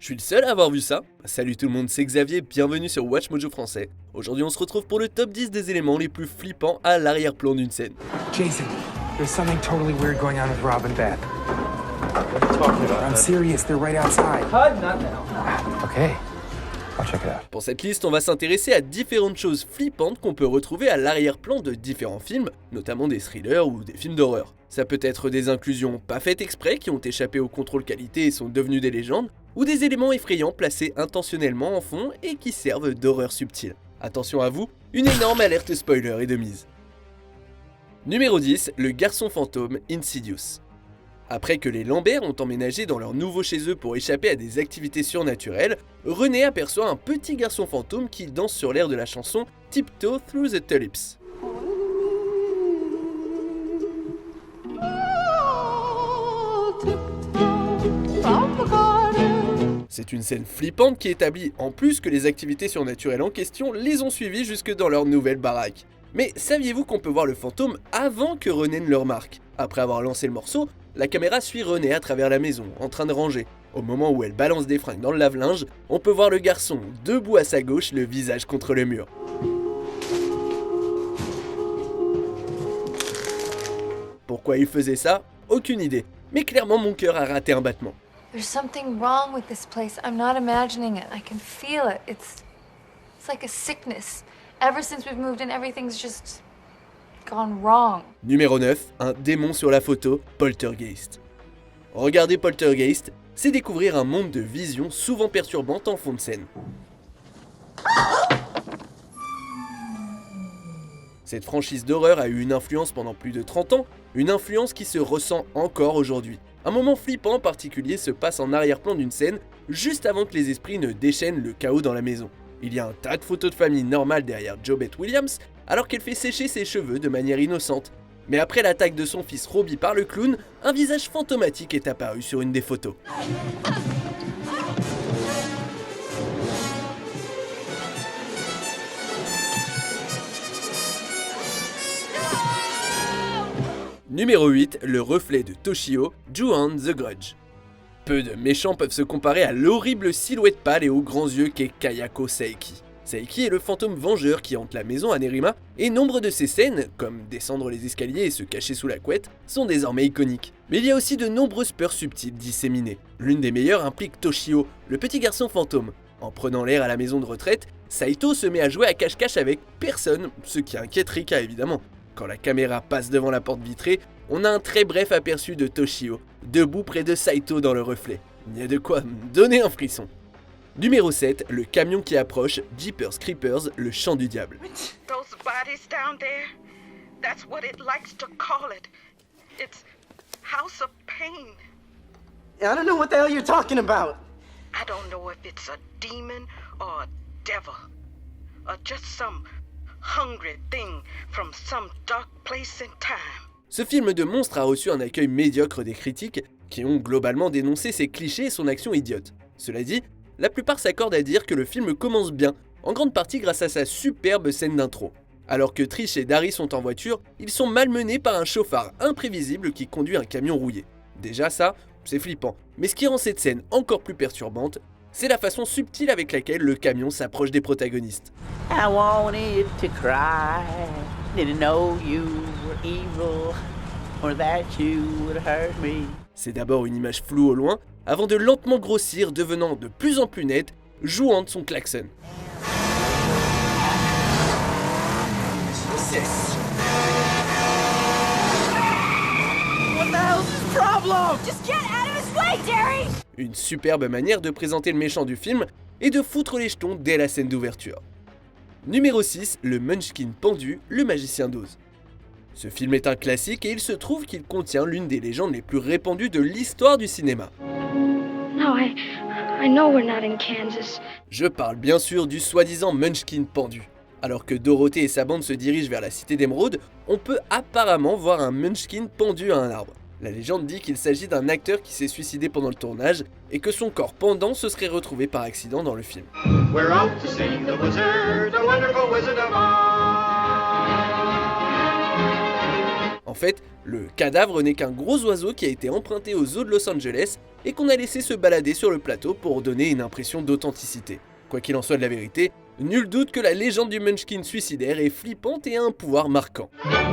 Je suis le seul à avoir vu ça. Salut tout le monde, c'est Xavier, bienvenue sur Watch Mojo français. Aujourd'hui on se retrouve pour le top 10 des éléments les plus flippants à l'arrière-plan d'une scène. Jason, there's something totally weird going on with Rob and Beth. What are you talking about? I'm serious, they're right outside. Hud, not now. Okay, I'll check it out. Pour cette liste, on va s'intéresser à différentes choses flippantes qu'on peut retrouver à l'arrière-plan de différents films, notamment des thrillers ou des films d'horreur. Ça peut être des inclusions pas faites exprès qui ont échappé au contrôle qualité et sont devenues des légendes, ou des éléments effrayants placés intentionnellement en fond et qui servent d'horreur subtile. Attention à vous, une énorme alerte spoiler est de mise. Numéro 10, le garçon fantôme Insidious. Après que les Lambert ont emménagé dans leur nouveau chez eux pour échapper à des activités surnaturelles, René aperçoit un petit garçon fantôme qui danse sur l'air de la chanson Tiptoe Through the Tulips. C'est une scène flippante qui établit en plus que les activités surnaturelles en question les ont suivis jusque dans leur nouvelle baraque. Mais saviez-vous qu'on peut voir le fantôme avant que René ne le remarque? Après avoir lancé le morceau, la caméra suit René à travers la maison, en train de ranger. Au moment où elle balance des fringues dans le lave-linge, on peut voir le garçon, debout à sa gauche, le visage contre le mur. Pourquoi il faisait ça? Aucune idée. Mais clairement mon cœur a raté un battement. There's something wrong with this place. I'm not imagining it. I can feel it. It's like a sickness. Ever since we've moved in, everything's just gone wrong. Numéro 9, un démon sur la photo, Poltergeist. Regarder Poltergeist, c'est découvrir un monde de visions souvent perturbantes en fond de scène. Cette franchise d'horreur a eu une influence pendant plus de 30 ans, une influence qui se ressent encore aujourd'hui. Un moment flippant en particulier se passe en arrière-plan d'une scène, juste avant que les esprits ne déchaînent le chaos dans la maison. Il y a un tas de photos de famille normales derrière JoBeth Williams, alors qu'elle fait sécher ses cheveux de manière innocente. Mais après l'attaque de son fils Robbie par le clown, un visage fantomatique est apparu sur une des photos. Numéro 8, le reflet de Toshio, Ju-Han the Grudge. Peu de méchants peuvent se comparer à l'horrible silhouette pâle et aux grands yeux qu'est Kayako Saeki. Saeki est le fantôme vengeur qui hante la maison à Nerima, et nombre de ses scènes, comme descendre les escaliers et se cacher sous la couette, sont désormais iconiques. Mais il y a aussi de nombreuses peurs subtiles disséminées. L'une des meilleures implique Toshio, le petit garçon fantôme. En prenant l'air à la maison de retraite, Saito se met à jouer à cache-cache avec personne, ce qui inquiète Rika évidemment. Quand la caméra passe devant la porte vitrée, on a un très bref aperçu de Toshio, debout près de Saito dans le reflet. Il y a de quoi me donner un frisson. Numéro 7, le camion qui approche, Jeepers Creepers, le chant du diable. Those bodies down there, that's what it likes to call it. It's House of Pain. I don't know what the hell you're talking about. I don't know if it's a demon or a devil, or just some hungry thing from some dark place in time. Ce film de monstre a reçu un accueil médiocre des critiques, qui ont globalement dénoncé ses clichés et son action idiote. Cela dit, la plupart s'accordent à dire que le film commence bien, en grande partie grâce à sa superbe scène d'intro. Alors que Trish et Darry sont en voiture, ils sont malmenés par un chauffard imprévisible qui conduit un camion rouillé. Déjà ça, c'est flippant, mais ce qui rend cette scène encore plus perturbante, c'est la façon subtile avec laquelle le camion s'approche des protagonistes. I wanted to cry, didn't know you were evil, or that you would hurt me. C'est d'abord une image floue au loin, avant de lentement grossir, devenant de plus en plus nette, jouant de son klaxon. What the hell's his problem? Just get out of his way, Derry! Une superbe manière de présenter le méchant du film et de foutre les jetons dès la scène d'ouverture. Numéro 6, le Munchkin pendu, le magicien d'Oz. Ce film est un classique et il se trouve qu'il contient l'une des légendes les plus répandues de l'histoire du cinéma. No, I know we're not in Kansas. Je parle bien sûr du soi-disant Munchkin pendu. Alors que Dorothée et sa bande se dirigent vers la cité d'Émeraude, on peut apparemment voir un Munchkin pendu à un arbre. La légende dit qu'il s'agit d'un acteur qui s'est suicidé pendant le tournage et que son corps pendant se serait retrouvé par accident dans le film. We're off to see the wizard, the wonderful Wizard of Oz. En fait, le cadavre n'est qu'un gros oiseau qui a été emprunté aux zoos de Los Angeles et qu'on a laissé se balader sur le plateau pour donner une impression d'authenticité. Quoi qu'il en soit de la vérité, nul doute que la légende du Munchkin suicidaire est flippante et a un pouvoir marquant.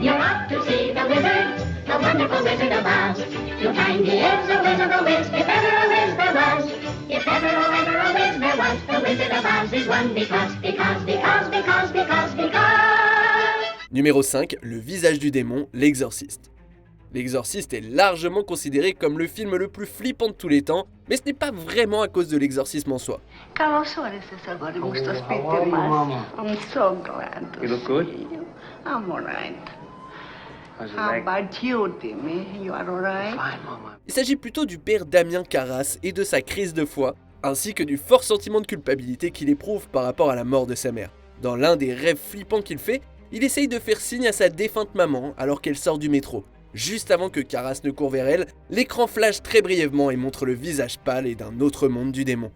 You want to see the wizard, the wonderful Wizard of Oz. You'll find he is a wizard, a whiz, if ever a whiz there was. If ever a whiz there was, the Wizard of Oz is one because. Numéro 5, le visage du démon, L'Exorciste. L'Exorciste est largement considéré comme le film le plus flippant de tous les temps, mais ce n'est pas vraiment à cause de l'exorcisme en soi. I'm so glad to You look see good. you. I'm all right. How's your How leg? about you, Timmy? You are all right? Fine, Mama. Il s'agit plutôt du père Damien Carras et de sa crise de foi, ainsi que du fort sentiment de culpabilité qu'il éprouve par rapport à la mort de sa mère. Dans l'un des rêves flippants qu'il fait, il essaye de faire signe à sa défunte maman alors qu'elle sort du métro. Juste avant que Carras ne court vers elle, l'écran flash très brièvement et montre le visage pâle et d'un autre monde du démon.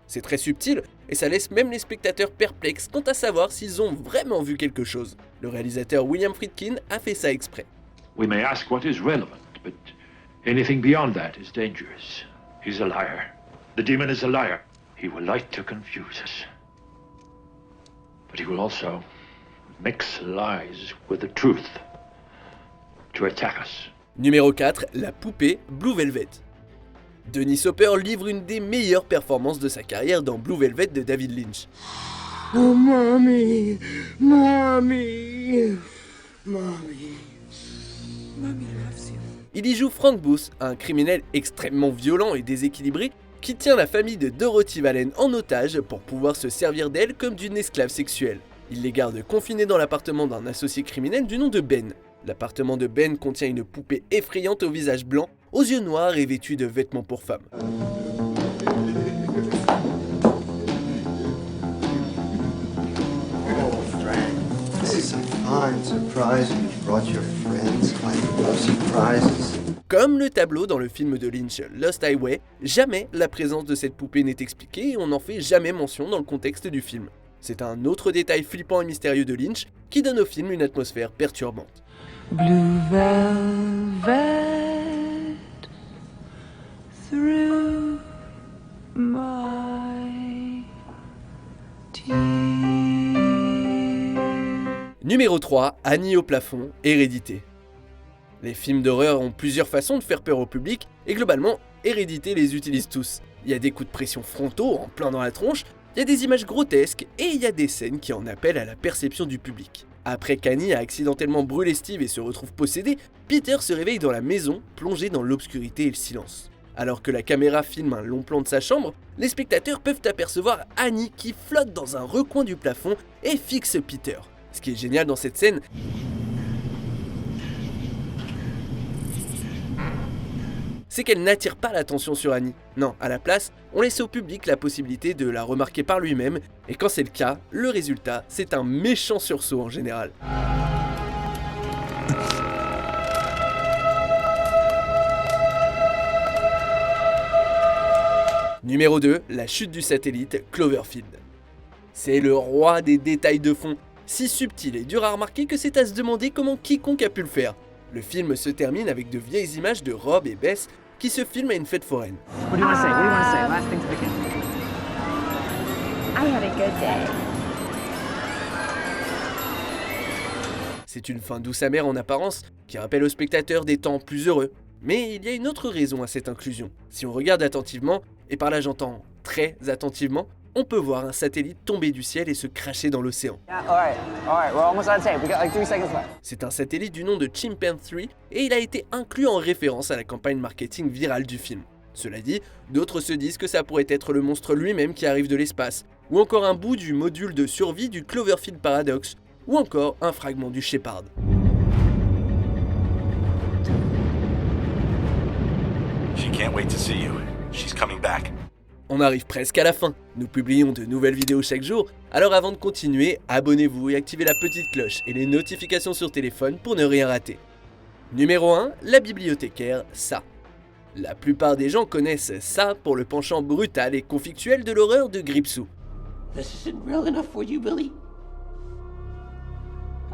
C'est très subtil et ça laisse même les spectateurs perplexes quant à savoir s'ils ont vraiment vu quelque chose. Le réalisateur William Friedkin a fait ça exprès. We may ask what is relevant, but anything beyond that is dangerous. He's a liar. The demon is a liar. He will like to confuse us. But he will also mix lies with the truth to attack us. Numéro 4, la poupée Blue Velvet. Dennis Hopper livre une des meilleures performances de sa carrière dans Blue Velvet de David Lynch. Oh, Mommy! Mommy! Mommy! Mommy loves you. Il y joue Frank Booth, un criminel extrêmement violent et déséquilibré qui tient la famille de Dorothy Valen en otage pour pouvoir se servir d'elle comme d'une esclave sexuelle. Il les garde confinés dans l'appartement d'un associé criminel du nom de Ben. L'appartement de Ben contient une poupée effrayante au visage blanc, aux yeux noirs et vêtue de vêtements pour femmes. This is a fine surprise. You brought your friends. I love surprises. Comme le tableau dans le film de Lynch Lost Highway, jamais la présence de cette poupée n'est expliquée et on n'en fait jamais mention dans le contexte du film. C'est un autre détail flippant et mystérieux de Lynch qui donne au film une atmosphère perturbante. Blue velvet through my tears. Numéro 3, Annie au plafond, Hérédité. Les films d'horreur ont plusieurs façons de faire peur au public, et globalement, Hérédité les utilise tous. Il y a des coups de pression frontaux, en plein dans la tronche, il y a des images grotesques, et il y a des scènes qui en appellent à la perception du public. Après qu'Annie a accidentellement brûlé Steve et se retrouve possédé, Peter se réveille dans la maison, plongé dans l'obscurité et le silence. Alors que la caméra filme un long plan de sa chambre, les spectateurs peuvent apercevoir Annie qui flotte dans un recoin du plafond et fixe Peter. Ce qui est génial dans cette scène, c'est qu'elle n'attire pas l'attention sur Annie. Non, à la place, on laisse au public la possibilité de la remarquer par lui-même, et quand c'est le cas, le résultat, c'est un méchant sursaut en général. Numéro 2, la chute du satellite Cloverfield. C'est le roi des détails de fond, si subtil et dur à remarquer que c'est à se demander comment quiconque a pu le faire. Le film se termine avec de vieilles images de Rob et Bess qui se filment à une fête foraine. What do you want to say? What do you want to say? Last thing to begin. I had a good day. C'est une fin douce amère en apparence qui rappelle aux spectateurs des temps plus heureux. Mais il y a une autre raison à cette inclusion. Si on regarde attentivement, et par là j'entends très attentivement, on peut voir un satellite tomber du ciel et se cracher dans l'océan. C'est un satellite du nom de Chimpanzee 3 et il a été inclus en référence à la campagne marketing virale du film. Cela dit, d'autres se disent que ça pourrait être le monstre lui-même qui arrive de l'espace, ou encore un bout du module de survie du Cloverfield Paradox, ou encore un fragment du Shepard. She can't wait to see you. She's coming back. On arrive presque à la fin. Nous publions de nouvelles vidéos chaque jour, alors avant de continuer, abonnez-vous et activez la petite cloche et les notifications sur téléphone pour ne rien rater. Numéro 1, la bibliothécaire Ça. La plupart des gens connaissent Ça pour le penchant brutal et conflictuel de l'horreur de Gripsou. This isn't real enough for you, Billy.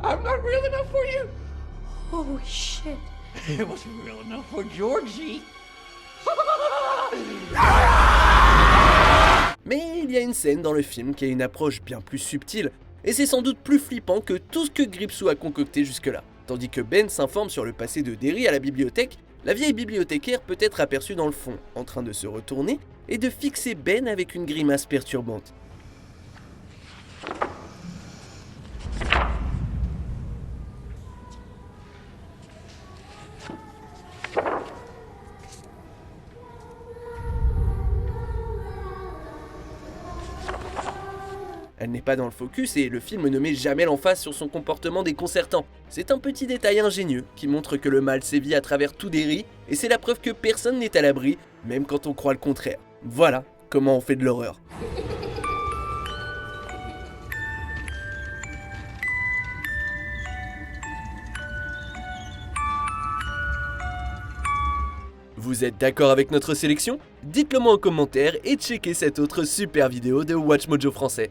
I'm not real enough for you. Holy shit. It wasn't real enough for Georgie. Mais il y a une scène dans le film qui a une approche bien plus subtile, et c'est sans doute plus flippant que tout ce que Gripsou a concocté jusque-là. Tandis que Ben s'informe sur le passé de Derry à la bibliothèque, la vieille bibliothécaire peut être aperçue dans le fond, en train de se retourner et de fixer Ben avec une grimace perturbante. Elle n'est pas dans le focus et le film ne met jamais l'emphase sur son comportement déconcertant. C'est un petit détail ingénieux qui montre que le mal sévit à travers tout Derry et c'est la preuve que personne n'est à l'abri, même quand on croit le contraire. Voilà comment on fait de l'horreur. Vous êtes d'accord avec notre sélection? Dites-le moi en commentaire et checkez cette autre super vidéo de WatchMojo français.